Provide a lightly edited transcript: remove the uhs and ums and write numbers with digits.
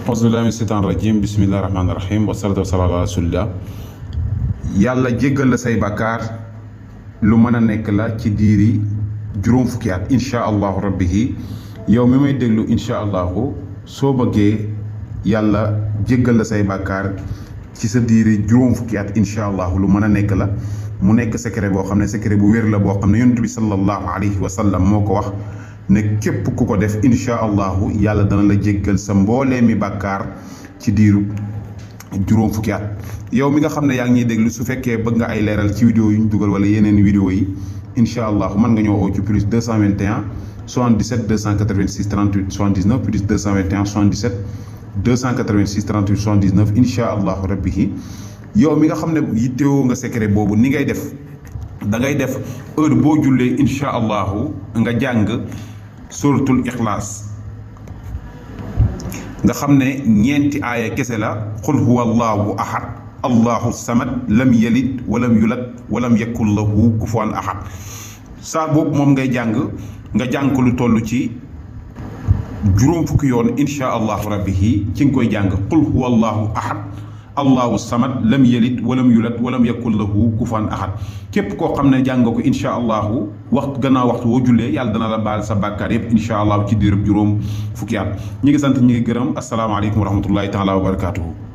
auzubillahi mina shaytaani rajim bismillahi rahmaani rahim wasalaatu wasalaamu ala rasulillah. yàlla jéggal la say bàkkaar lu mën a nekk la ci diiri juróom fukki at incha allahu rabbihi. yow mi may déglu incha allahu soo bëggee yàlla jéggal la say bàkkaar ci sa diiri juróom fukki at incha allahu lu mën a nekk la. mu nekk secret boo xam ne secret bu wér la boo xam ne yonent bi sallallahu alayhi wa sallam moo ko wax ne képp ku ko def incha allahu yàlla dana la jéggal sa mboolee mi bàkkaar ci diiru juróom fukki at. yow mi nga xam ne yaa ngi ñuy déglu su fekkee bëgg nga ay leeral ci vidéo yu ñu dugal wala yeneen vidéo yi incha allahu mën nga ñëw oo ci plus 221 77 286 38 79 plus 221 77 286 38 79 incha allahu rabbihi. yow mi nga xam ne yittewoo nga secret boobu ni ngay def da ngay def heure boo jullee incha allahu nga jàng suratul ixlaas nga xam ne ñeenti aaya kese la. qul huwa allahu ahad allahu samad lam yalid walam yulad walam yakun lahu kufuwan ahad. saa boobu moom ngay jàng nga jàng ko lu toll ci juróom fukki yoon incha allahu rabbihi ci nga koy jàng. qul huwa allahu ahad allahu samad lam yalid walam yulad walam yakun lahu kufuwan ahad. képp koo xam ne jàng ko incha allahu gannaaw waxtu woo jullee yàlla dana la baal sa bàkkaar yépp incha allahu ci diirub juróom fukki at. ñi ngi sant ñi ngi gërëm asalaamaaleykum wa rahmatullahi taala wa barakaatuhu.